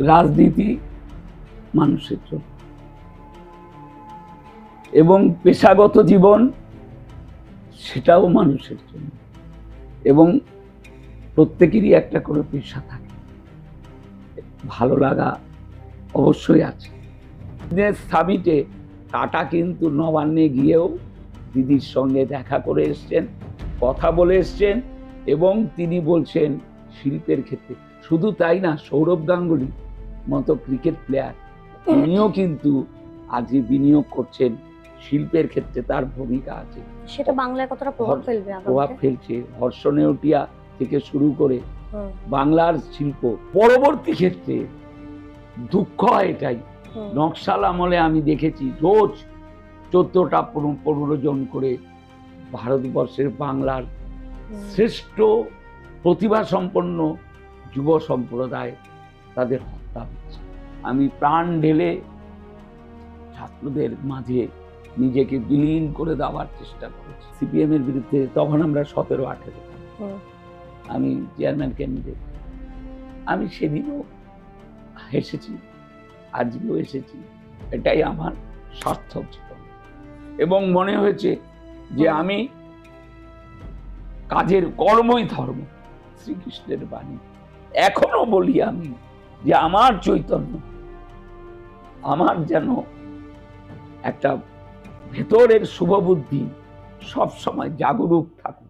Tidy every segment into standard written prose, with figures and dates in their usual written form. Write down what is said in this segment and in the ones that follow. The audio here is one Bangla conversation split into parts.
রাজনীতি মানুষের জন্য এবং পেশাগত জীবন সেটাও মানুষের জন্য, এবং প্রত্যেকেরই একটা করে পেশা থাকে। ভালো লাগা অবশ্যই আছে। বিজনেস সামিটে টাটা কিন্তু নবান্নে গিয়েও দিদির সঙ্গে দেখা করে এসছেন, কথা বলে এসছেন, এবং তিনি বলছেন শিল্পের ক্ষেত্রে শুধু তাই না, সৌরভ গাঙ্গুলি মতো ক্রিকেট প্লেয়ার উনিও কিন্তু আজকে বিনিয়োগ করছেন শিল্পের ক্ষেত্রে, তার ভূমিকা আছে। সেটা বাংলায় কতটা প্রভাব ফেলবে? প্রভাব ফেলছে। হর্ষ নেউটিয়া থেকে শুরু করে বাংলার শিল্প পরবর্তী ক্ষেত্রে দুঃখ হয় এটাই, নকশাল আমলে আমি দেখেছি রোজ 14টা 15 জন করে ভারতবর্ষের বাংলার শ্রেষ্ঠ প্রতিভা সম্পন্ন যুব সম্প্রদায় তাদের হত্যা হচ্ছে। আমি প্রাণ ঢেলে ছাত্রদের মাঝে নিজেকে বিলীন করে দেওয়ার চেষ্টা করেছি সিপিএম এর বিরুদ্ধে। তখন আমরা 17-18 আমি চেয়ারম্যান ক্যান্ডিডেট। আমি সেদিনও এসেছি, আজকেও এসেছি। এটাই আমার সার্থক জীবন, এবং মনে হয়েছে যে আমি কাজের কর্মই ধর্ম, শ্রীকৃষ্ণের বাণী। এখনো বলি আমি যে আমার চৈতন্য, আমার যেন একটা ভেতরের শুভবুদ্ধি সব সময় জাগরুক থাকে।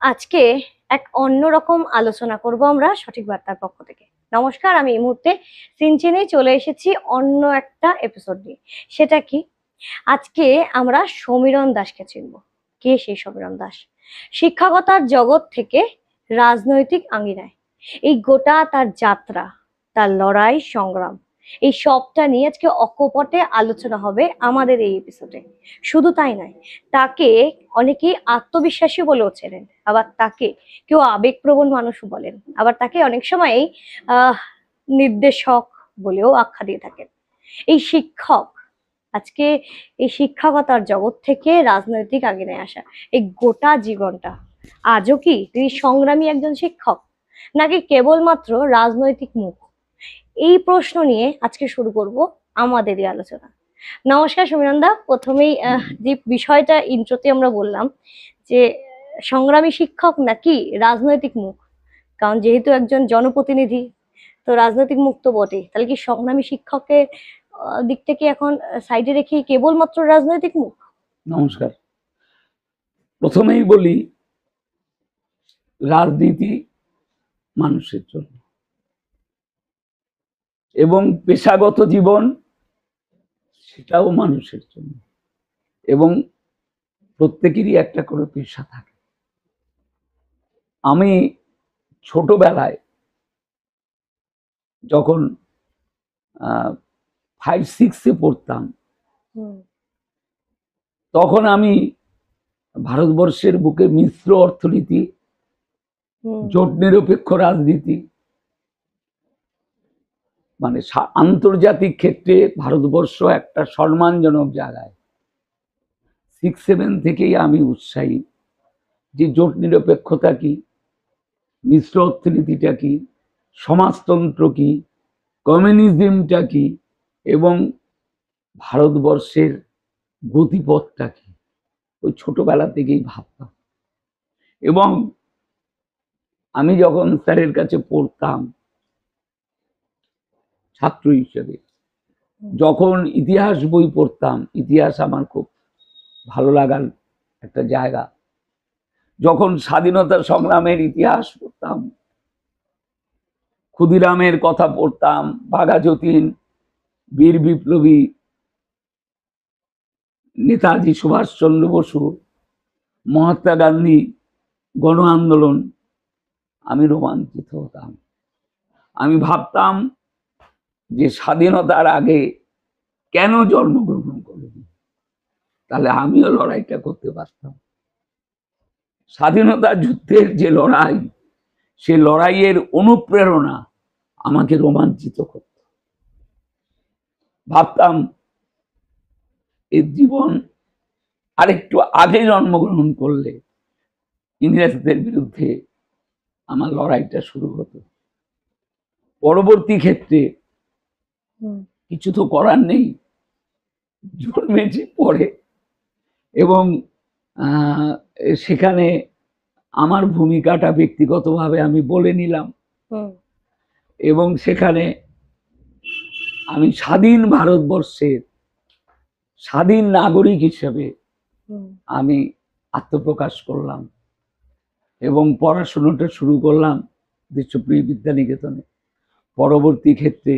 আজকে এক অন্যরকম আলোচনা করব আমরা সঠিক বার্তার পক্ষ থেকে। নমস্কার, আমি এই মুহূর্তে সিনচেনে চলে এসেছি অন্য একটা এপিসোড নিয়ে। সেটা কি, আজকে আমরা সমীরণ দাসকে চিনব। কে সেই সমীরণ দাস? শিক্ষকতার জগৎ থেকে রাজনৈতিক আঙ্গিনায় এই গোটা তার যাত্রা, তার লড়াই সংগ্রাম, এই সবটা নিয়ে আজকে অকপটে আলোচনা হবে আমাদের এই এপিসোডে। শুধু তাই নয়, তাকে অনেকেই আত্মবিশ্বাসী বলেও চেনেন, আবার তাকে কেউ আবেগপ্রবণ মানুষও বলেন, আবার তাকে অনেক সময় নির্দেশক বলেও আখ্যা দিয়ে থাকেন। এই শিক্ষক আজকে এই শিক্ষকতার জগৎ থেকে রাজনৈতিক আঙ্গিনায় আসা এই গোটা জীবনটা, আজও কি তিনি সংগ্রামী একজন শিক্ষক, নাকি কেবলমাত্র রাজনৈতিক মুখ? এই প্রশ্ন নিয়ে আজকে শুরু করব আমাদের এই আলোচনা। নমস্কার সমীরণ দা। প্রথমেই যে বিষয়টা ইন্ট্রোতে আমরা বললাম যে সংগ্রামী শিক্ষক নাকি রাজনৈতিক মুখ, কারণ যেহেতু একজন জনপ্রতিনিধি তো রাজনৈতিক মুখ তো বটে, তাহলে কি সংগ্রামী শিক্ষকের দিকটা কি এখন সাইডে রেখে কেবলমাত্র রাজনৈতিক মুখ? নমস্কার। প্রথমেই বলি, রাজনীতি মানুষের জন্য এবং পেশাগত জীবন সেটাও মানুষের জন্য, এবং প্রত্যেকেরই একটা করে পেশা থাকে। আমি ছোটবেলায় যখন 5-6-এ পড়তাম, তখন আমি ভারতবর্ষের বুকে মিশ্র অর্থনীতি, জোট নিরপেক্ষ রাজনীতি, মানে আন্তর্জাতিক ক্ষেত্রে ভারতবর্ষ একটা সম্মানজনক জায়গায়, 6-7 থেকেই আমি উৎসাহী যে জোট নিরপেক্ষতা কি, মিশ্র অর্থনীতিটা কি, সমাজতন্ত্র কি, কমিউনিজমটা কি, এবং ভারতবর্ষের গতিপথটা কি, ওই ছোটবেলা থেকেই ভাবতাম। এবং আমি যখন স্যারের কাছে পড়তাম ছাত্র হিসেবে, যখন ইতিহাস বই পড়তাম, ইতিহাস আমার খুব ভালো লাগার একটা জায়গা। যখন স্বাধীনতা সংগ্রামের ইতিহাস পড়তাম, ক্ষুদিরামের কথা পড়তাম, বাঘা যতীন, বীর বিপ্লবী নেতাজি সুভাষচন্দ্র বসু, মহাত্মা গান্ধী, গণ আন্দোলন আমি রোমাঞ্চিত হতাম। আমি ভাবতাম যে স্বাধীনতার আগে কেন জন্মগ্রহণ করিনি, তাহলে আমিও লড়াইটা করতে পারতাম। স্বাধীনতা যুদ্ধের যে লড়াই, সে লড়াইয়ের অনুপ্রেরণা আমাকে রোমাঞ্চিত করত। ভাবতাম এর জীবন আরেকটু আগে জন্মগ্রহণ করলে ইংরেজদের বিরুদ্ধে আমার লড়াইটা শুরু হতো। পরবর্তী ক্ষেত্রে কিছু তো করার নেই, জন্মেছি পরে, এবং সেখানে আমার ভূমিকাটা ব্যক্তিগতভাবে আমি বলে নিলাম, এবং সেখানে আমি স্বাধীন ভারতবর্ষের স্বাধীন নাগরিক হিসেবে আমি আত্মপ্রকাশ করলাম এবং পড়াশোনাটা শুরু করলাম দেশপ্রিয় বিদ্যানিকেতনে। পরবর্তী ক্ষেত্রে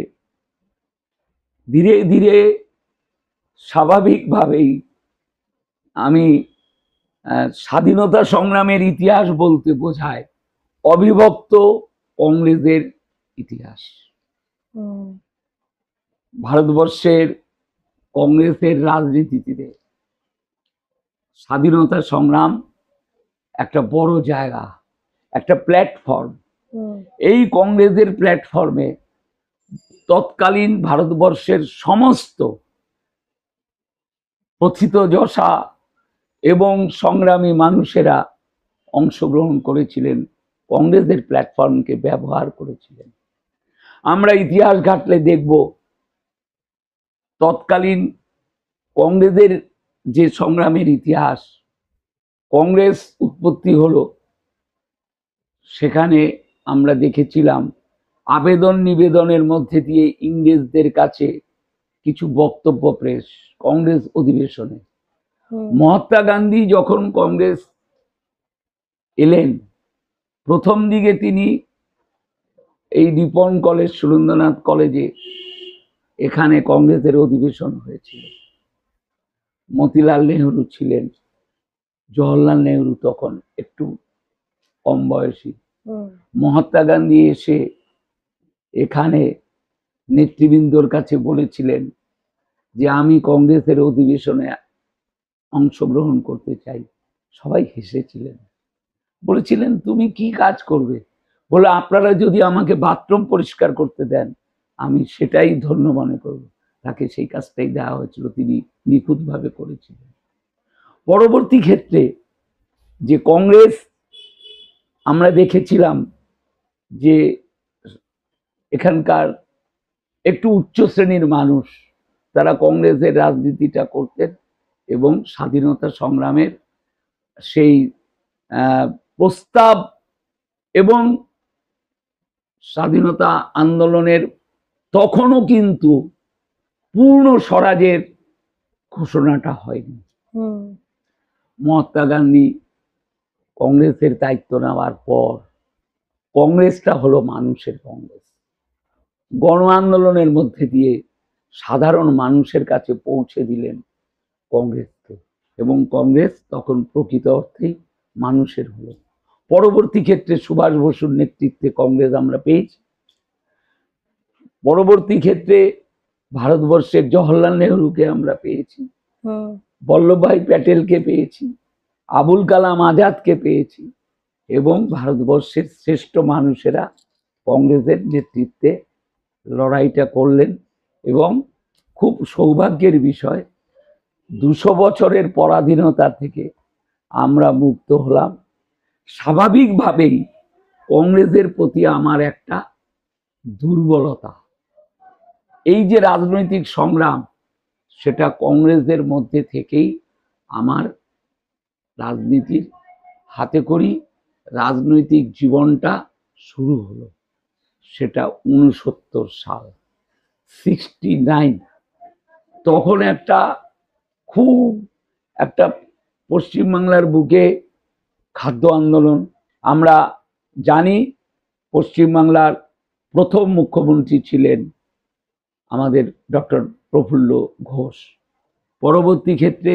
ধীরে ধীরে স্বাভাবিকভাবেই আমি স্বাধীনতা সংগ্রামের ইতিহাস বলতে বোঝায় অবিভক্ত কংগ্রেসের ইতিহাস। ভারতবর্ষের কংগ্রেসের রাজনীতিতে স্বাধীনতা সংগ্রাম একটা বড় জায়গা, একটা প্ল্যাটফর্ম। এই কংগ্রেসের প্ল্যাটফর্মে তৎকালীন ভারতবর্ষের সমস্ত প্রথিতযশা এবং সংগ্রামী মানুষেরা অংশগ্রহণ করেছিলেন, কংগ্রেসের প্ল্যাটফর্মকে ব্যবহার করেছিলেন। আমরা ইতিহাস ঘাটলে দেখব তৎকালীন কংগ্রেসের যে সংগ্রামের ইতিহাস, কংগ্রেস উৎপত্তি হলো, সেখানে আমরা দেখেছিলাম আবেদন নিবেদনের মধ্যে দিয়ে ইংরেজদের কাছে কিছু বক্তব্য পেশ কংগ্রেস অধিবেশনে। মহাত্মা গান্ধী যখন কংগ্রেস এলেন, প্রথম দিকে তিনি এই রিপন কলেজ, সুরেন্দ্রনাথ কলেজে, এখানে কংগ্রেসের অধিবেশন হয়েছিল। মতিলাল নেহরু ছিলেন, জওহরলাল নেহরু তখন একটু কম বয়সী। মহাত্মা গান্ধী এসে এখানে নেতৃবৃন্দর কাছে বলেছিলেন যে আমি কংগ্রেসের অধিবেশনে অংশগ্রহণ করতে চাই। সবাই হেসেছিলেন, বলেছিলেন তুমি কি কাজ করবে? বলে আপনারা যদি আমাকে বাথরুম পরিষ্কার করতে দেন আমি সেটাই ধন্য মনে করব। তাকে সেই কাজটাই দেওয়া হয়েছিল, তিনি নিখুঁতভাবে করেছিলেন। পরবর্তী ক্ষেত্রে যে কংগ্রেস আমরা দেখেছিলাম যে এখানকার একটু উচ্চ শ্রেণীর মানুষ তারা কংগ্রেসের রাজনীতিটা করতেন এবং স্বাধীনতা সংগ্রামের সেই প্রস্তাব এবং স্বাধীনতা আন্দোলনের তখনও কিন্তু পূর্ণ স্বরাজের ঘোষণাটা হয়নি। মহাত্মা গান্ধী কংগ্রেসের দায়িত্ব নেওয়ার পর কংগ্রেসটা হলো মানুষের কংগ্রেস। গণ আন্দোলনের মধ্যে দিয়ে সাধারণ মানুষের কাছে পৌঁছে দিলেন কংগ্রেসকে, এবং কংগ্রেস তখন প্রকৃত অর্থেই মানুষের হলো। পরবর্তী ক্ষেত্রে সুভাষ বসুর নেতৃত্বে কংগ্রেস আমরা পেয়েছি। পরবর্তী ক্ষেত্রে ভারতবর্ষের জওহরলাল নেহরুকে আমরা পেয়েছি, বল্লভভাই প্যাটেলকে পেয়েছি, আবুল কালাম আজাদকে পেয়েছি, এবং ভারতবর্ষের শ্রেষ্ঠ মানুষেরা কংগ্রেসের নেতৃত্বে লড়াইটা করলেন। এবং খুব সৌভাগ্যের বিষয়, 200 বছরের পরাধীনতা থেকে আমরা মুক্ত হলাম। স্বাভাবিকভাবেই কংগ্রেসের প্রতি আমার একটা দুর্বলতা, এই যে রাজনৈতিক সংগ্রাম, সেটা কংগ্রেসের মধ্যে থেকেই আমার রাজনীতির হাতে করি রাজনৈতিক জীবনটা শুরু হলো। সেটা 69 সাল, 69। তখন খুব একটা পশ্চিমবাংলার বুকে খাদ্য আন্দোলন। আমরা জানি পশ্চিমবাংলার প্রথম মুখ্যমন্ত্রী ছিলেন আমাদের ডক্টর প্রফুল্ল ঘোষ। পরবর্তী ক্ষেত্রে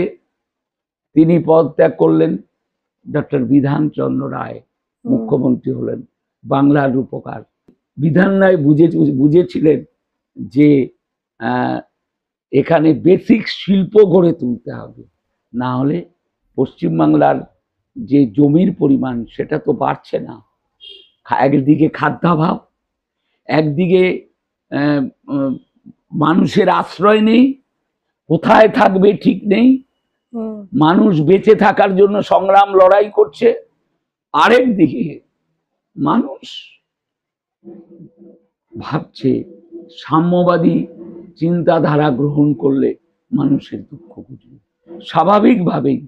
তিনি পদত্যাগ করলেন, ডক্টর বিধানচন্দ্র রায় মুখ্যমন্ত্রী হলেন, বাংলার রূপকার। বিধান রায় বুঝেছিলেন যে এখানে বেসিক শিল্প গড়ে তুলতে হবে, না হলে পশ্চিমবাংলার যে জমির পরিমাণ সেটা তো বাড়ছে না। একদিকে খাদ্যাভাব, একদিকে মানুষের আশ্রয় নেই, কোথায় থাকবে ঠিক নেই, মানুষ বেঁচে থাকার জন্য সংগ্রাম লড়াই করছে। আরেক দিকে মানুষ ভাবছে সাম্যবাদী চিন্তাধারা গ্রহণ করলে মানুষের দুঃখ বুঝবে। স্বাভাবিকভাবেই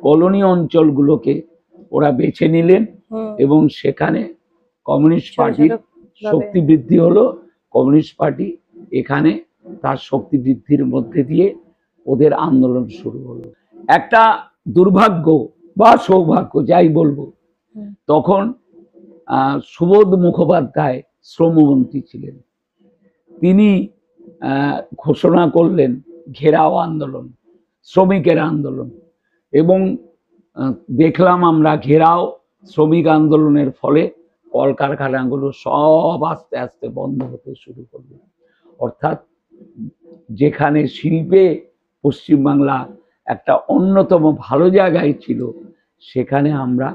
কলোনি অঞ্চলগুলোকে ওরা বেছে নিলেন এবং সেখানে কমিউনিস্ট পার্টির শক্তি বৃদ্ধি হলো। কমিউনিস্ট পার্টি এখানে তার শক্তি বৃদ্ধির মধ্যে দিয়ে ওদের আন্দোলন শুরু হলো। একটা দুর্ভাগ্য বা সৌভাগ্য যাই বলবো, তখন সুবোধ মুখোপাধ্যায় শ্রমমন্ত্রী ছিলেন। তিনি ঘোষণা করলেন ঘেরাও আন্দোলন, শ্রমিকের আন্দোলন, এবং দেখলাম আমরা ঘেরাও শ্রমিক আন্দোলনের ফলে কলকারখানাগুলো সব আস্তে আস্তে বন্ধ হতে শুরু করলো। অর্থাৎ যেখানে শিল্পে পশ্চিমবাংলা একটা অন্যতম ভালো জায়গায় ছিল, সেখানে আমরা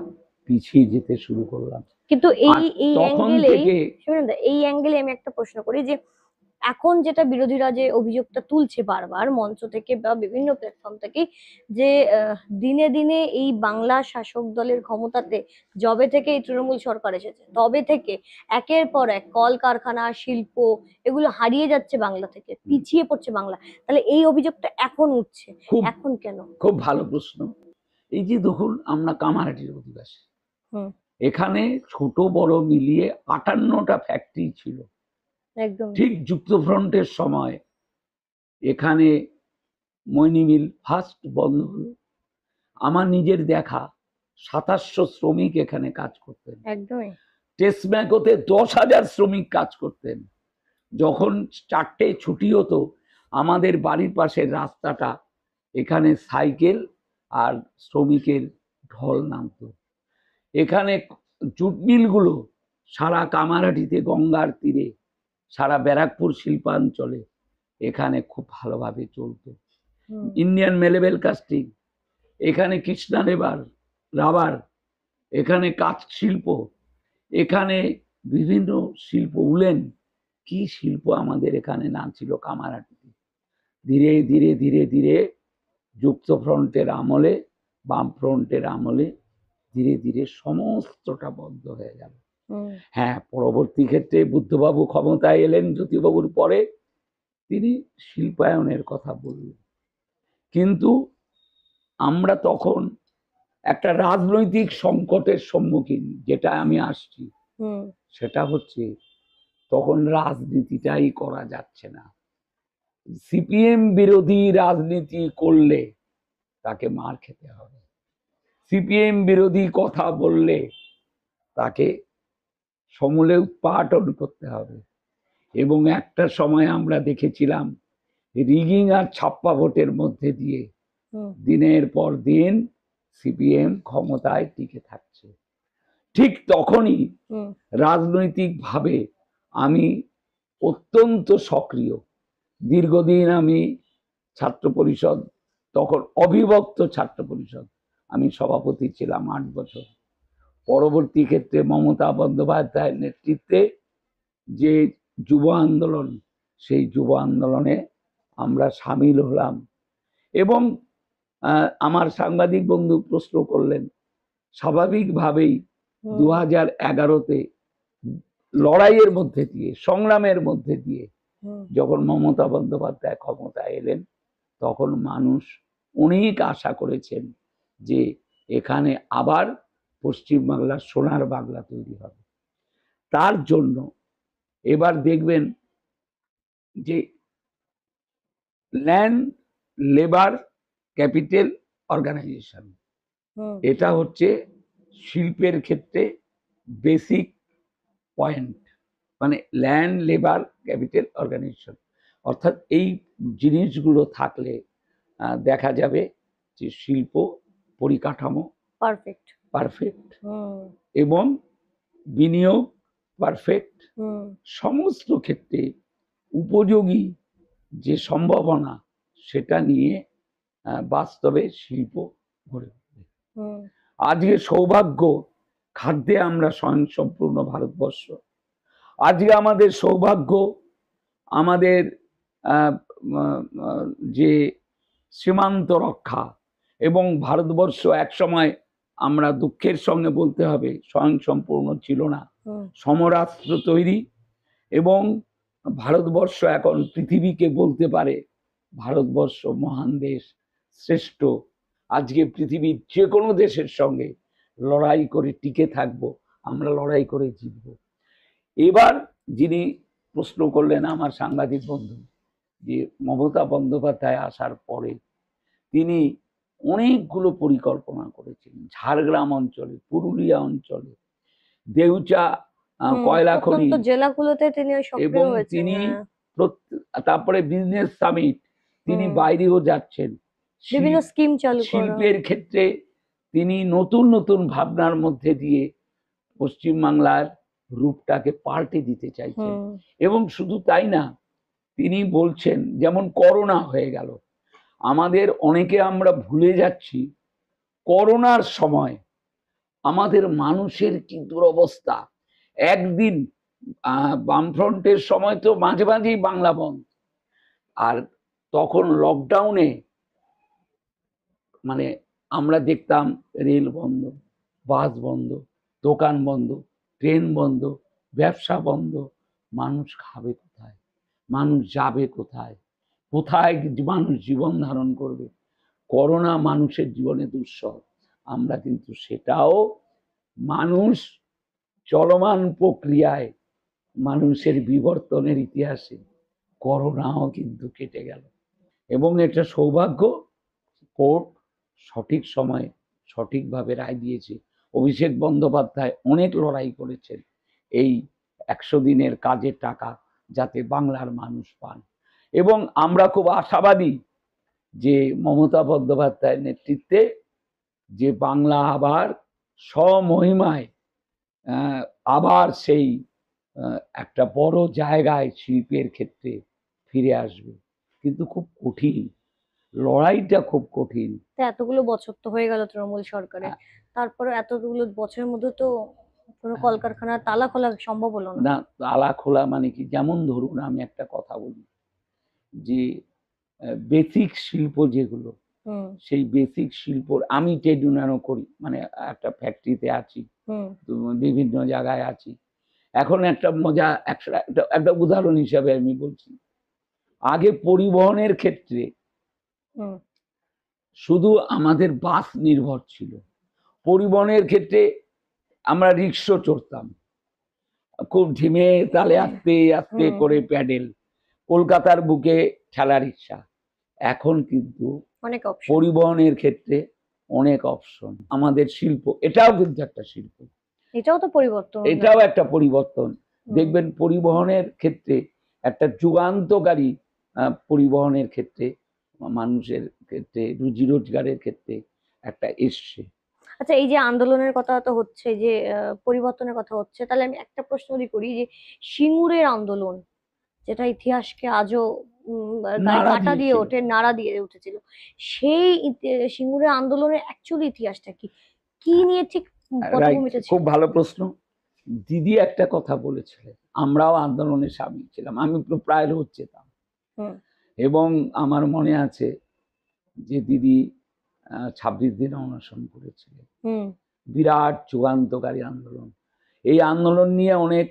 পিছিয়ে যেতে শুরু করলাম। কিন্তু এই অ্যাঙ্গেলে আমি একটা প্রশ্ন করি যে এখন যেটা বিরোধীরা যে অভিযোগটা তুলছে বারবার মঞ্চ থেকে বা বিভিন্ন প্ল্যাটফর্ম থেকে, যে দিনে দিনে এই বাংলা শাসক দলের ক্ষমতাতে যবে থেকে এই তৃণমূল সরকার এসেছে তবে থেকে একের পর এক কলকারখানা, শিল্প এগুলো হারিয়ে যাচ্ছে বাংলা থেকে, পিছিয়ে পড়ছে বাংলা। তাহলে এই অভিযোগটা এখন উঠছে, এখন কেন? খুব ভালো প্রশ্ন। এই যে দেখুন, আমরা কামারহাটির অধিবাসী, এখানে ছোট বড় মিলিয়ে 58টা ফ্যাক্টরি ছিল। ঠিক যুক্তফ্রন্টের সময় এখানে মৈনি মিল ফার্স্ট বন্ধ হলো। আমার নিজের দেখা 2700 শ্রমিক এখানে কাজ করতেন। টেসম্যাকোতে 10,000 শ্রমিক কাজ করতেন। যখন 4টে ছুটি হতো, আমাদের বাড়ির পাশের রাস্তাটা এখানে সাইকেল আর শ্রমিকের ঢল নামতো। এখানে জুট মিলগুলো সারা কামারহাটিতে, গঙ্গার তীরে, সারা ব্যারাকপুর শিল্পাঞ্চলে এখানে খুব ভালোভাবে চলতো। ইন্ডিয়ান মেলেবেল কাস্টিং, এখানে কৃষ্ণা রাবার, এখানে কাঠ শিল্প, এখানে বিভিন্ন শিল্প, উলেন, কি শিল্প আমাদের এখানে না ছিল কামারহাটিতে। ধীরে ধীরে ধীরে ধীরে যুক্তফ্রন্টের আমলে, বামফ্রন্টের আমলে ধীরে ধীরে সমস্তটা বন্ধ হয়ে গেল। হ্যাঁ, পরবর্তী ক্ষেত্রে বুদ্ধবাবু ক্ষমতায় এলেন, জ্যোতিবাবুর পরে তিনি শিল্পায়নের কথা বললেন। কিন্তু আমরা তখন একটা রাজনৈতিক সংকটের সম্মুখীন, যেটা আমি আসছি, সেটা হচ্ছে তখন রাজনীতিটাই করা যাচ্ছে না। সিপিএম বিরোধী রাজনীতি করলে তাকে মার খেতে হবে, সিপিএম বিরোধী কথা বললে তাকে সমূলে উৎপাটন করতে হবে। এবং একটা সময় আমরা দেখেছিলাম রিগিং আর ছাপ্পা ভোটের মধ্যে দিয়ে দিনের পর দিন সিপিএম ক্ষমতায় টিকে থাকছে। ঠিক তখনই রাজনৈতিকভাবে আমি অত্যন্ত সক্রিয়। দীর্ঘদিন আমি ছাত্র পরিষদ, তখন অবিভক্ত ছাত্র পরিষদ, আমি সভাপতি ছিলাম 8 বছর। পরবর্তী ক্ষেত্রে মমতা বন্দ্যোপাধ্যায়ের নেতৃত্বে যে যুব আন্দোলন, সেই যুব আন্দোলনে আমরা সামিল হলাম। এবং আমার সাংবাদিক বন্ধু প্রশ্ন করলেন, স্বাভাবিকভাবেই 2011-তে লড়াইয়ের মধ্যে দিয়ে, সংগ্রামের মধ্যে দিয়ে যখন মমতা বন্দ্যোপাধ্যায় ক্ষমতায় এলেন, তখন মানুষ অনেক আশা করেছেন যে এখানে আবার পশ্চিমবাংলার সোনার বাংলা তৈরি হবে। তার জন্য এবার দেখবেন যে ল্যান্ড লেবার ক্যাপিটাল অর্গানাইজেশন, এটা হচ্ছে শিল্পের ক্ষেত্রে বেসিক পয়েন্ট, মানে ল্যান্ড লেবার ক্যাপিটাল অর্গানাইজেশন। অর্থাৎ এই জিনিসগুলো থাকলে দেখা যাবে যে শিল্প পরিকাঠামো পারফেক্ট এবং বিনিয়োগ পারফেক্ট, সমস্ত ক্ষেত্রে উপযোগী যে সম্ভাবনা সেটা নিয়ে বাস্তবে শিল্প গড়ে উঠবে। আজকে সৌভাগ্য, খাদ্যে আমরা স্বয়ংসম্পূর্ণ ভারতবর্ষ। আজকে আমাদের সৌভাগ্য, আমাদের যে সীমান্ত রক্ষা, এবং ভারতবর্ষ একসময় আমরা দুঃখের সঙ্গে বলতে হবে স্বয়ংসম্পূর্ণ ছিল না, সমরাস্ত্র তৈরি, এবং ভারতবর্ষ এখন পৃথিবীকে বলতে পারে ভারতবর্ষ মহান দেশ, শ্রেষ্ঠ। আজকে পৃথিবীর যে কোনো দেশের সঙ্গে লড়াই করে টিকে থাকবো, আমরা লড়াই করে জিতবো। এবার যিনি প্রশ্ন করলেন আমার সাংবাদিক বন্ধু, যে মমতা বন্দ্যোপাধ্যায় আসার পরে তিনি অনেকগুলো পরিকল্পনা করেছিলেন ঝাড়গ্রাম অঞ্চলে, পুরুলিয়া অঞ্চলে, দেউচা কয়লা খনি জেলাগুলোতে তিনি এবং তিনি তারপরে বিজনেস সামিট, তিনি বাইরেও যাচ্ছেন, বিভিন্ন স্কিম চালু করা, শিল্পের ক্ষেত্রে তিনি নতুন নতুন ভাবনার মধ্যে দিয়ে পশ্চিমবাংলার রূপটাকে পাল্টে দিতে চাইছেন। এবং শুধু তাই না, তিনি বলছেন যেমন করোনা হয়ে গেল, আমাদের অনেকে আমরা ভুলে যাচ্ছি করোনার সময় আমাদের মানুষের কি দুরবস্থা। একদিন বামফ্রন্টের সময় তো মাঝে মাঝেই বাংলা বন্ধ, আর তখন লকডাউনে মানে আমরা দেখতাম রেল বন্ধ, বাস বন্ধ, দোকান বন্ধ, ট্রেন বন্ধ, ব্যবসা বন্ধ। মানুষ খাবে কোথায়, মানুষ যাবে কোথায়, কোথায় মানুষ জীবন ধারণ করবে? করোনা মানুষের জীবনে দুঃসহ। আমরা কিন্তু সেটাও মানুষ চলমান প্রক্রিয়ায়, মানুষের বিবর্তনের ইতিহাসে করোনাও কিন্তু কেটে গেল। এবং এটা সৌভাগ্য, কোর্ট সঠিক সময়ে সঠিকভাবে রায় দিয়েছে। অভিষেক বন্দ্যোপাধ্যায় অনেক লড়াই করেছেন এই 100 দিনের কাজের টাকা যাতে বাংলার মানুষ পান, এবং আমরা খুব আশাবাদী যে মমতা বন্দ্যোপাধ্যায়ের নেতৃত্বে যে বাংলা আবার স্বমহিমায় আবার সেই একটা বড় জায়গায় শিল্পের ক্ষেত্রে ফিরে আসবে। কিন্তু খুব কঠিন, লড়াইটা খুব কঠিন। এতগুলো বছর তো হয়ে গেল তৃণমূল সরকারে, তারপরে এতগুলো বছরের মধ্যে তো কোনো কলকারখানার তালা খোলা সম্ভব হলো না। তালা খোলা মানে কি, যেমন ধরুন আমি একটা কথা বলি, যে বেসিক শিল্প যেগুলো, সেই বেসিক শিল্প, আমি ট্রেড ইউনিয়নও করি, মানে একটা ফ্যাক্টরিতে আছি, বিভিন্ন জায়গায় আছি। এখন একটা মজা, একটা উদাহরণ হিসাবে আমি বলছি, আগে পরিবহনের ক্ষেত্রে শুধু আমাদের বাস নির্ভর ছিল। পরিবহনের ক্ষেত্রে আমরা রিক্সা চড়তাম, খুব ধিমে তালে আস্তে আস্তে করে প্যাডেল, কলকাতার বুকে ঠেলা রিক্সা। এখন কিন্তু পরিবহনের ক্ষেত্রে অনেক অপশন। আমাদের শিল্প, এটাও কিন্তু একটা শিল্প, এটাও তো পরিবর্তন, এটাও একটা পরিবর্তন। দেখবেন পরিবহনের ক্ষেত্রে একটা যুগান্তকারী, পরিবহনের ক্ষেত্রে মানুষের ক্ষেত্রে রুজি রোজগারের ক্ষেত্রে একটা এসছে। আচ্ছা, এই যে আন্দোলনের কথা তো হচ্ছে, যে পরিবর্তনের কথা হচ্ছে, তাহলে আমি একটা প্রশ্ন করি, যে সিঙ্গুরের আন্দোলন, যেটা ইতিহাসকে আজও কাঁটা দিয়ে ওঠে, নাড়া দিয়ে উঠেছিল, সেই সিঙ্গুরের আন্দোলনের অ্যাকচুয়ালি ইতিহাসটা কি নিয়ে ঠিক পটভূমিটা ছিল? খুব ভালো প্রশ্ন। দিদি একটা কথা বলেছিলেন, আমরাও আন্দোলনে সামিল ছিলাম, আমি প্রায় রোজ যেতাম, এবং আমার মনে আছে যে দিদি 26 দিন অনশন করেছিলেন। বিরাট যুগান্তকারী আন্দোলন। এই আন্দোলন নিয়ে অনেক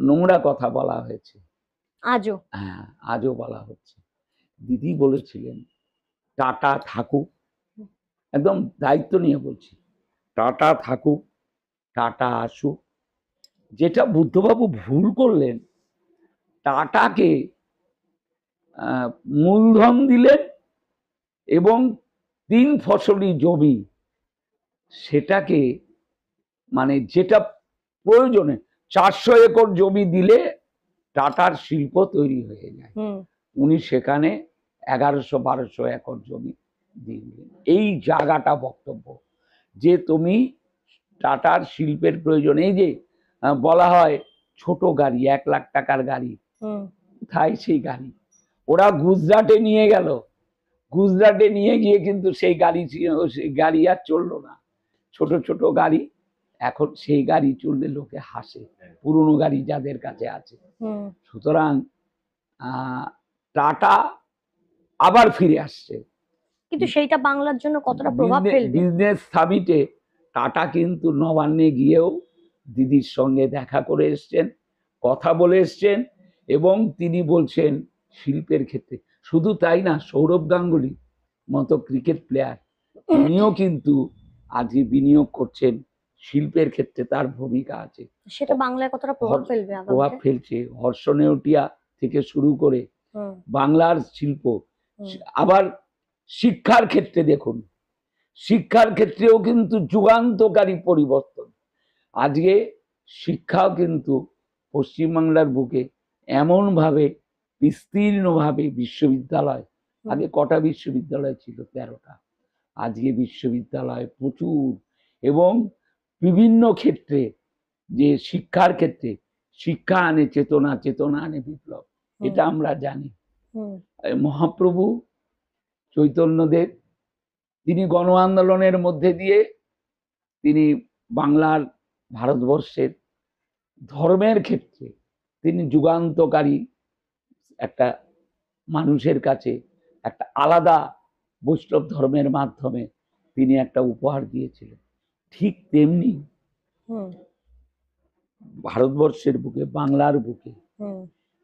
নোংরা কথা বলা হয়েছে, আজও, হ্যাঁ আজও বলা হচ্ছে। দিদি বলেছিলেন টাটা থাকুক, একদম দায়িত্ব নিয়ে বলছি, টাটা থাকুক, টাটা আসুক। যেটা বুদ্ধবাবু ভুল করলেন, টাটাকে মূলধন দিলেন এবং 3 ফসলি জমি, সেটাকে মানে যেটা প্রয়োজনে 400 একর জমি দিলে টাটার শিল্প তৈরি হয়ে যায়। উনি সেখানে 1100-1200 একর জমি দিলেন। এই জায়গাটা বক্তব্য যে তুমি টাটার শিল্পের প্রয়োজন। এই যে বলা হয় ছোট গাড়ি, 1 লাখ টাকার গাড়ি, কোথায় সেই গাড়ি? ওরা গুজরাটে নিয়ে গেল, গুজরাটে নিয়ে গিয়ে কিন্তু সেই গাড়ি আর চললো না। ছোট ছোট গাড়ি, এখন সেই গাড়ি চললে লোকে হাসে, পুরনো গাড়ি যাদের কাছে আছে। সুতরাং টাটা আবার ফিরে আসছে, কিন্তু সেইটা বাংলার জন্য কতটা প্রভাব ফেলবে? বিজনেস সামিটে টাটা কিন্তু নবান্নে গিয়েও দিদির সঙ্গে দেখা করে এসছেন, কথা বলে এসছেন, এবং তিনি বলছেন শিল্পের ক্ষেত্রে। শুধু তাই না, সৌরভ গাঙ্গুলি মতো ক্রিকেট প্লেয়ার তিনিও কিন্তু আজকে বিনিয়োগ করছেন শিল্পের ক্ষেত্রে, তার ভূমিকা আছে। সেটা বাংলায় কতটা প্রভাব ফেলবে? প্রভাব ফেলছে। হর্ষ নেউটিয়া থেকে শুরু করে বাংলার শিল্প। আবার শিক্ষার ক্ষেত্রে দেখুন, শিক্ষার ক্ষেত্রেও কিন্তু যুগান্তকারী পরিবর্তন। আজকে শিক্ষাও কিন্তু পশ্চিমবাংলার বুকে এমনভাবে বিস্তীর্ণভাবে বিশ্ববিদ্যালয়, আগে কটা বিশ্ববিদ্যালয় ছিল? 13টা। আজকে বিশ্ববিদ্যালয় প্রচুর, এবং বিভিন্ন ক্ষেত্রে যে শিক্ষার ক্ষেত্রে শিক্ষা আনে চেতনা, চেতনা আনে বিপ্লব, এটা আমরা জানি। মহাপ্রভু চৈতন্যদেব তিনি গণ আন্দোলনের মধ্যে দিয়ে তিনি বাংলার, ভারতবর্ষের ধর্মের ক্ষেত্রে তিনি যুগান্তকারী একটা মানুষের কাছে একটা আলাদা বৈষ্ণব ধর্মের মাধ্যমে তিনি একটা উপহার দিয়েছিলেন। ঠিক তেমনি ভারতবর্ষের বুকে, বাংলার বুকে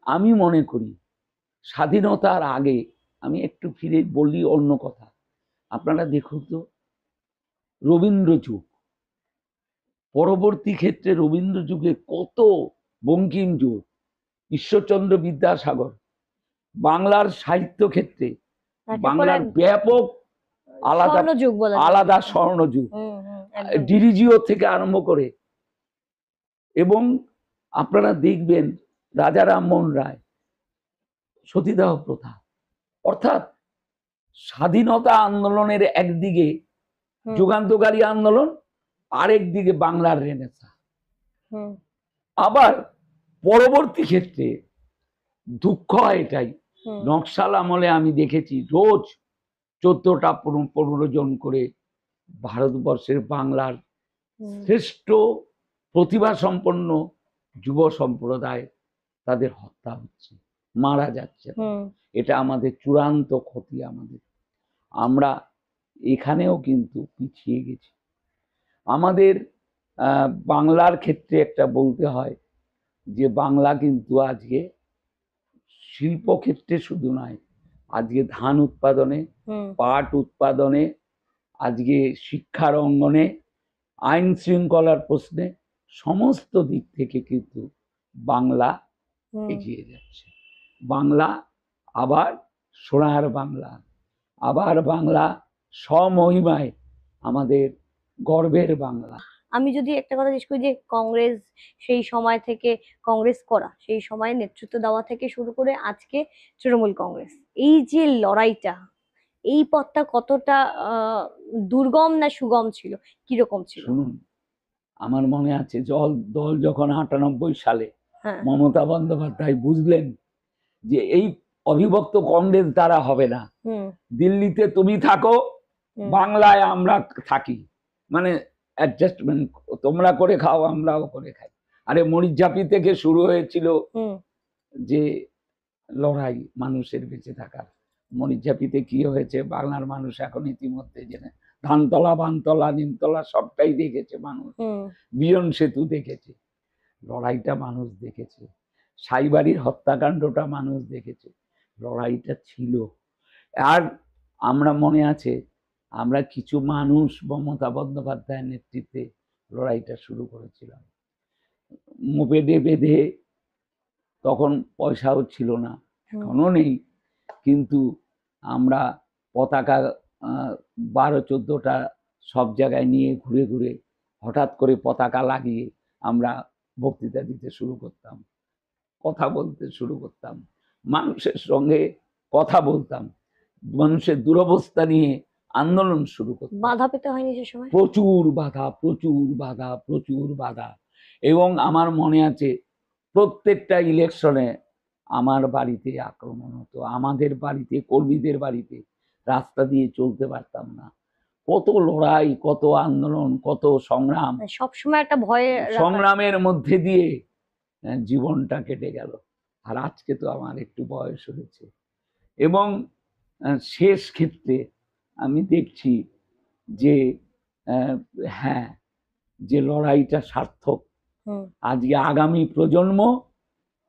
আমি মনে করি স্বাধীনতার আগে, আমি একটু ফিরে বললি অন্য কথা, আপনারা দেখুন তো রবীন্দ্র যুগ, পরবর্তী ক্ষেত্রে রবীন্দ্র যুগে কত, বঙ্কিম যুগ, ঈশ্বরচন্দ্র বিদ্যাসাগর, বাংলার সাহিত্য ক্ষেত্রে বাংলার ব্যাপক আলাদা স্বর্ণযুগ, ডিরিজিও থেকে আরম্ভ করে। এবং আপনারা দেখবেন রাজা রামমোহন রায়, সতীদাহ প্রথা, অর্থাৎ স্বাধীনতা আন্দোলনের একদিকে যুগান্তকারী আন্দোলন, আরেক দিকে বাংলার রেনেসা। আবার পরবর্তী ক্ষেত্রে দুঃখ এটাই, নকশাল আমলে আমি দেখেছি রোজ 14টা 15 জন করে ভারতবর্ষের বাংলার শ্রেষ্ঠ প্রতিভা সম্পন্ন যুব সম্প্রদায় তাদের হত্যা হচ্ছে, মারা যাচ্ছে। এটা আমাদের চূড়ান্ত ক্ষতি। আমরা এখানেও কিন্তু পিছিয়ে গেছি। আমাদের বাংলার ক্ষেত্রে একটা বলতে হয় যে বাংলা কিন্তু আজকে শিল্প ক্ষেত্রে শুধু নয়, আজকে ধান উৎপাদনে, পাট উৎপাদনে, আজকে শিক্ষার অঙ্গনে, আইন শৃঙ্খলার প্রশ্নে, সমস্ত দিক থেকে কিন্তু বাংলা এগিয়ে যাচ্ছে। বাংলা আবার সোনার বাংলা, আবার বাংলা স্বমহিমায় আমাদের গর্বের বাংলা। আমি যদি একটা কথা জিজ্ঞেস করি যে কংগ্রেস সেই সময় থেকে, কংগ্রেস করা সেই সময় নেতৃত্ব দেওয়া থেকে শুরু করে আজকে তৃণমূল কংগ্রেস, এই যে লড়াইটা, এই পথটা কতটা দুর্গম না সুগম ছিল, কিরকম ছিল? শুনুন, আমার মনে আছে দল যখন 98 সালে মমতা বন্দ্যোপাধ্যায় বুঝলেন যে এই অবিভক্ত কংগ্রেস দ্বারা হবে না, দিল্লিতে তুমি থাকো, বাংলায় আমরা থাকি, মানে অ্যাডজাস্টমেন্ট তোমরা করে খাও, আমরাও করে খাই। আরে মরিচঝাপি থেকে শুরু হয়েছিল যে লড়াই মানুষের বেঁচে থাকার। মরিচঝাপিতে কি হয়েছে বাংলার মানুষ এখন ইতিমধ্যে জেনে, ধানতলা, বানতলা, নিমতলা সবটাই দেখেছে মানুষ, বিজন সেতু দেখেছে, লড়াইটা মানুষ দেখেছে, সাইবাড়ির হত্যাকাণ্ডটা মানুষ দেখেছে, লড়াইটা ছিল। আর আমরা মনে আছে, আমরা কিছু মানুষ মমতা বন্দ্যোপাধ্যায়ের নেতৃত্বে লড়াইটা শুরু করেছিলাম, মোপেডে বেঁধে, তখন পয়সাও ছিল না, এখনো নেই, কিন্তু আমরা পতাকা 12-14টা সব জায়গায় নিয়ে ঘুরে ঘুরে হঠাৎ করে পতাকা লাগিয়ে আমরা বক্তৃতা দিতে শুরু করতাম, কথা বলতে শুরু করতাম, মানুষের সঙ্গে কথা বলতাম, মানুষের দুরবস্থা নিয়ে আন্দোলন শুরু করতাম। বাধা পেতে হয়নি সে সময়? প্রচুর বাধা, প্রচুর বাধা, প্রচুর বাধা। এবং আমার মনে আছে প্রত্যেকটা ইলেকশনে আমার বাড়িতে আক্রমণ হতো, আমাদের বাড়িতে, কর্মীদের বাড়িতে। রাস্তা দিয়ে চলতে পারতাম না। কত লড়াই, কত আন্দোলন, কত সংগ্রাম, সবসময় একটা ভয়ে সংগ্রামের মধ্যে দিয়ে জীবনটা কেটে গেল। আর আজকে তো আমার একটু বয়স হয়েছে, এবং শেষ ক্ষেত্রে আমি দেখছি যে হ্যাঁ, যে লড়াইটা সার্থক। আজকে আগামী প্রজন্ম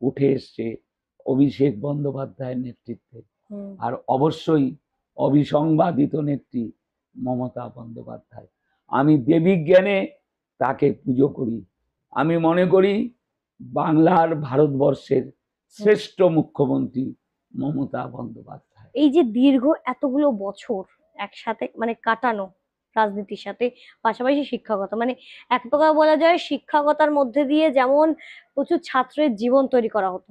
উঠে এসছে অভিষেক বন্দ্যোপাধ্যায়ের নেতৃত্বে, আর অবশ্যই অবিসংবাদিত নেত্রী মমতা বন্দ্যোপাধ্যায়। আমি দেবী জ্ঞানে তাকে পুজো করি। আমি মনে করি বাংলার, ভারতবর্ষের শ্রেষ্ঠ মুখ্যমন্ত্রী মমতা বন্দ্যোপাধ্যায়। এই যে দীর্ঘ এতগুলো বছর একসাথে মানে কাটানো রাজনীতির সাথে, পাশাপাশি শিক্ষকতা, মানে এক প্রকার বলা যায় শিক্ষকতার মধ্যে দিয়ে যেমন প্রচুর ছাত্রের জীবন তৈরি করা হতো,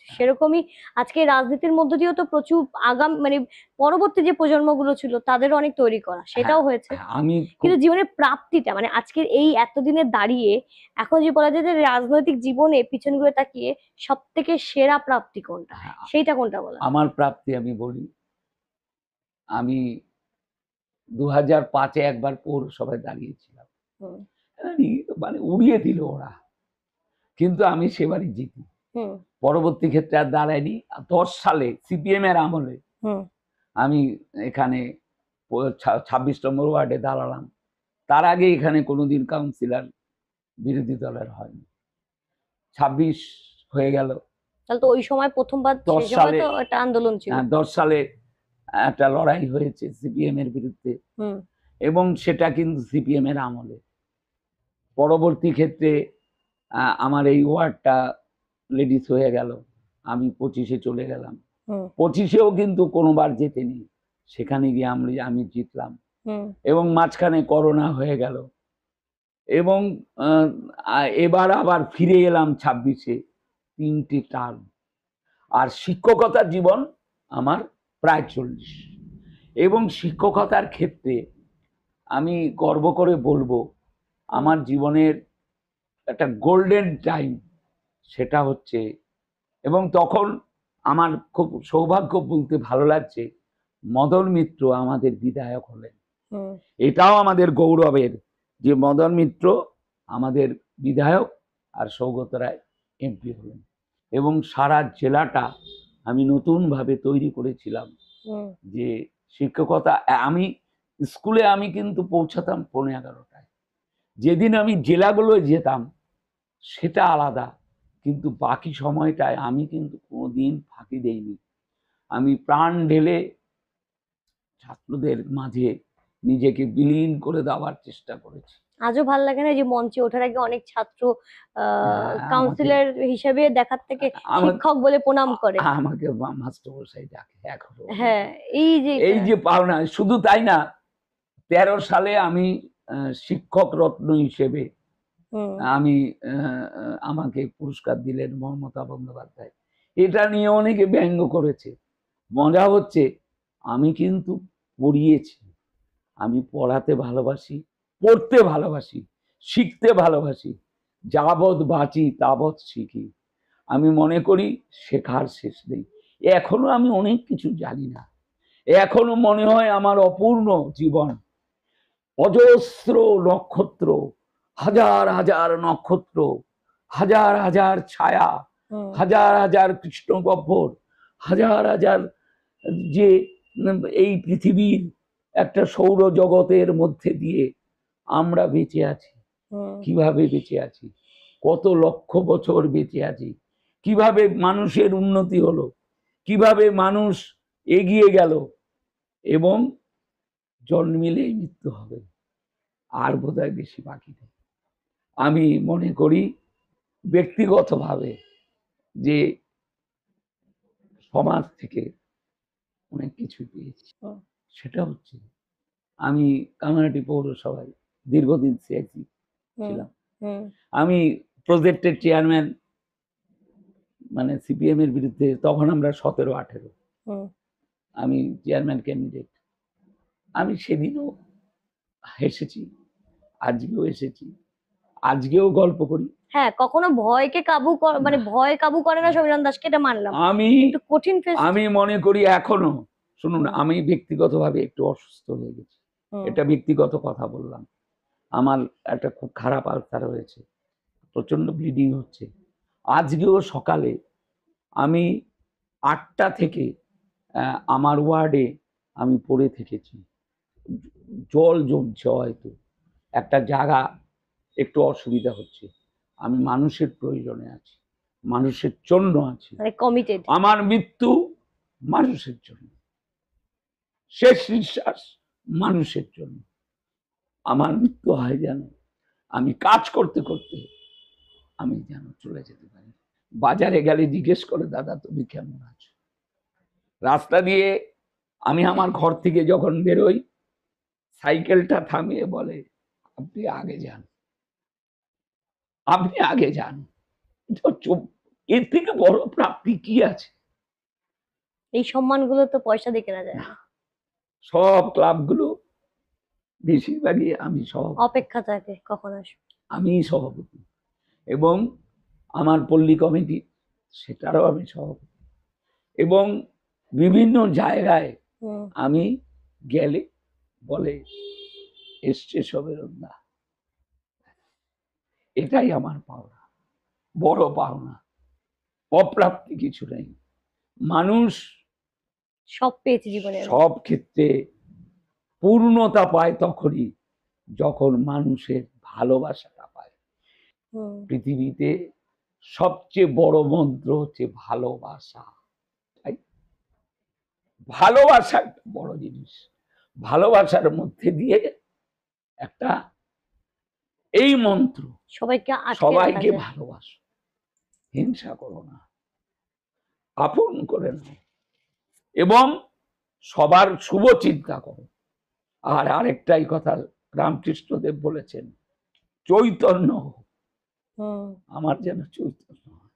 সেরকমই আজকে রাজনীতির মধ্য দিয়েও তো প্রচুর মানে পরবর্তী যে প্রজন্মগুলো ছিল তাদেরও অনেক তৈরি করা, সেটাও হয়েছে। আমি কিন্তু জীবনের প্রাপ্তিটা, মানে আজকের এই এতদিনে দাঁড়িয়ে এখন যে বলা যায় যে রাজনৈতিক জীবনে পিছন ঘুরে তাকিয়ে সব থেকে সেরা প্রাপ্তি কোনটা, সেইটা কোনটা বলা? আমার প্রাপ্তি আমি বলি, আমি 2005-এ একবার পৌরসভায় দাঁড়িয়েছিলাম, মানে উড়িয়ে দিল ওরা, কিন্তু আমি সেবারই জিতি। পরবর্তী ক্ষেত্রে আর দাঁড়ায়নি। 10 সালে সিপিএম এর আমলে আমি এখানে 26 নম্বর ওয়ার্ডে দাঁড়ালাম। তার আগে এখানে কোনোদিন কাউন্সিলর বিরোধী দলের হয়নি। 26 হয়ে গেল, তাহলে তো ওই সময় প্রথমবার 10 সালে তো একটা আন্দোলন ছিল। 10 সালে একটা লড়াই হয়েছে সিপিএম এর বিরুদ্ধে, এবং সেটা কিন্তু সিপিএম এর আমলে। পরবর্তী ক্ষেত্রে আমার এই ওয়ার্ডটা লেডিস হয়ে গেল, আমি 25-এ চলে গেলাম। 25-এও কিন্তু কোনোবার জেতেনি, সেখানে গিয়ে আমি জিতলাম। এবং মাঝখানে করোনা হয়ে গেল, এবং এবার আবার ফিরে এলাম 26-এ, 3টে টার্ম। আর শিক্ষকতার জীবন আমার প্রায় 40। এবং শিক্ষকতার ক্ষেত্রে আমি গর্ব করে বলবো আমার জীবনের একটা গোল্ডেন টাইম, সেটা হচ্ছে, এবং তখন আমার খুব সৌভাগ্য বলতে ভালো লাগছে, মদন মিত্র আমাদের বিধায়ক হলেন। এটাও আমাদের গৌরবের যে মদন মিত্র আমাদের বিধায়ক আর সৌগত রায় এমপি হলেন। এবং সারা জেলাটা আমি নতুনভাবে তৈরি করেছিলাম, যে শিক্ষকতা। আমি স্কুলে আমি কিন্তু পৌঁছাতাম 11:30টায়। যেদিন আমি জেলাগুলোয় যেতাম সেটা আলাদা, কিন্তু বাকি সময়টায় আমি কিন্তু কোনোদিন ফাঁকি দেইনি। আমি প্রাণ ঢেলে ছাত্রদের মাঝে নিজেকে বিলীন করে দেওয়ার চেষ্টা করেছি। আজও ভালো লাগে না যে মঞ্চে ওঠার আগে অনেক ছাত্র কাউন্সিলর হিসেবে দেখার থেকে শিক্ষক বলে প্রণাম করে, আমাকে মাস্টারমশাই ডাকে এখনো। হ্যাঁ, এই যে পাওনা। শুধু তাই না, 13 সালে আমি শিক্ষক রত্ন হিসেবে আমি আমাকে পুরস্কার দিলেন মমতা বন্দ্যোপাধ্যায়। এটা নিয়ে অনেকে ব্যঙ্গ করেছে। মজা হচ্ছে, আমি কিন্তু পড়িয়েছি, আমি পড়াতে ভালোবাসি, পড়তে ভালোবাসি, শিখতে ভালোবাসি। যাবৎ বাঁচি তাবৎ শিখি। আমি মনে করি শেখার শেষ নেই। এখনো আমি অনেক কিছু জানি না, এখনো মনে হয় আমার অপূর্ণ জীবন। অজস্র নক্ষত্র, হাজার হাজার নক্ষত্র, হাজার হাজার ছায়া, হাজার হাজার কৃষ্ণ গহ্বর, হাজার হাজার যে এই পৃথিবীর একটা সৌর জগতের মধ্যে দিয়ে আমরা বেঁচে আছি। কিভাবে বেঁচে আছি, কত লক্ষ বছর বেঁচে আছি, কিভাবে মানুষের উন্নতি হলো, কিভাবে মানুষ এগিয়ে গেল, এবং জন্মিলেই মৃত্যু হবে, আর বোধহয় বেশি বাকি নেই। আমি মনে করি ব্যক্তিগতভাবে যে সমাজ থেকে অনেক কিছু পেয়েছি। সেটা হচ্ছে আমি কামারহাটি পৌরসভায় দীর্ঘদিন সিআইসি ছিলাম। আমি প্রজেক্টের চেয়ারম্যান, মানে সিপিএম এর বিরুদ্ধে তখন আমরা 17-18, আমি চেয়ারম্যান ক্যান্ডিডেট। আমি সেদিনও হেসেছি, আজকেও এসেছি, আজকেও গল্প করি। হ্যাঁ, কখনো ভয়কে মানে ভয় কাবু করে না সমীরণ দাসকে, এটা মানলাম। আমি একটু কঠিন ফেস। আমি মনে করি এখনো, শুনুন, হুম। আমি ব্যক্তিগতভাবে একটু অসুস্থ হয়ে গেছি, এটা ব্যক্তিগত কথা বললাম। আমার একটা খুব খারাপ আলসার হয়েছে, প্রচন্ড ব্লিডিং হচ্ছে। আজকেও সকালে আমি 8টা থেকে আমার ওয়ার্ডে আমি পড়ে থেকেছি, জল জমছে, হয়তো একটা জায়গা একটু অসুবিধা হচ্ছে। আমি মানুষের প্রয়োজনে আছি, মানুষের জন্য আছি, মানে কমিটেড। আমার মৃত্যু মানুষের জন্য, শেষ নিঃশ্বাস মানুষের জন্য। আমার মৃত্যু হয় যেন আমি কাজ করতে করতে আমি যেন চলে যেতে পারি। বাজারে গেলে জিজ্ঞেস করে, দাদা তুমি কেমন আছো? রাস্তা দিয়ে আমি আমার ঘর থেকে যখন বেরোই, সাইকেলটা থামিয়ে বলে, আপনি আগে যান, আপনি আগে যান। এর থেকে বড় প্রাপ্তি কি আছে? এই সম্মানগুলো তো পয়সা দিয়ে কেনা যায় না। সব ক্লাবগুলো বেশিরভাগই আমি অপেক্ষা থাকে কখন আসবে। আমি সভাপতি, এবং আমার পল্লী কমিটি সেটারও আমি সভাপতি, এবং বিভিন্ন জায়গায় আমি গেলে বলে এসছে সমীরণদা। এটাই আমার পাওনা, বড় পাওনা, অপ্রাপ্তি কিছু নেই। মানুষ সব পেয়েছি জীবনে, সব ক্ষেত্রে পূর্ণতা পায় তখনই যখন মানুষের ভালোবাসাটা পায়। পৃথিবীতে সবচেয়ে বড় মন্ত্র হচ্ছে ভালোবাসা। তাই ভালোবাসা একটা বড় জিনিস। ভালোবাসার মধ্যে দিয়ে একটা এই মন্ত্র, সবাইকে ভালোবাসো, হিংসা করো না, আপন করে নাও, এবং সবার শুভ চিন্তা করো। আর আরেকটাই কথা রামকৃষ্ণদেব বলেছেন, চৈতন্য হোক, আমার যেন চৈতন্য হয়।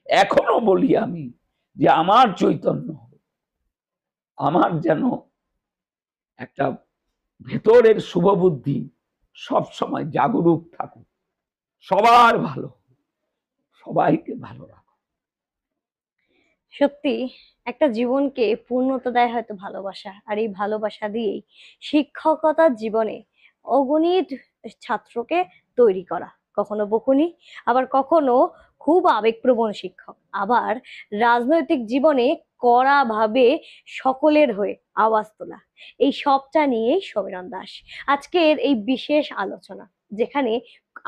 এখনো বলি আমি যে আমার চৈতন্য হোক, আমার যেন একটা ভেতরের শুভ বুদ্ধি সব সময় জাগরুক থাকুক, সবার ভালো, সবাইকে ভালো রাখো। সত্যি একটা জীবনকে পূর্ণতা দেয় হয়তো ভালোবাসা, আর এই ভালোবাসা দিয়েই শিক্ষকতার জীবনে অগণিত ছাত্রকে তৈরি করা, কখনো বকুনি, আবার কখনো খুব আবেগপ্রবণ শিক্ষক, আবার রাজনৈতিক জীবনে কড়া ভাবে সকলের হয়ে আওয়াজ তোলা। এই সবটা নিয়েই সমীরণ দাস আজকের এই বিশেষ আলোচনা, যেখানে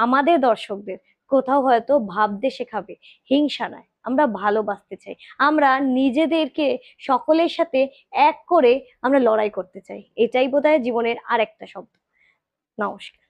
আমাদের দর্শকদের কোথাও হয়তো ভাবতে শেখাবে হিংসা নয়, আমরা ভালোবাসতে চাই, আমরা নিজেদেরকে সকলের সাথে এক করে আমরা লড়াই করতে চাই। এটাই বোধহয় জীবনের আরেকটা শব্দ। নমস্কার।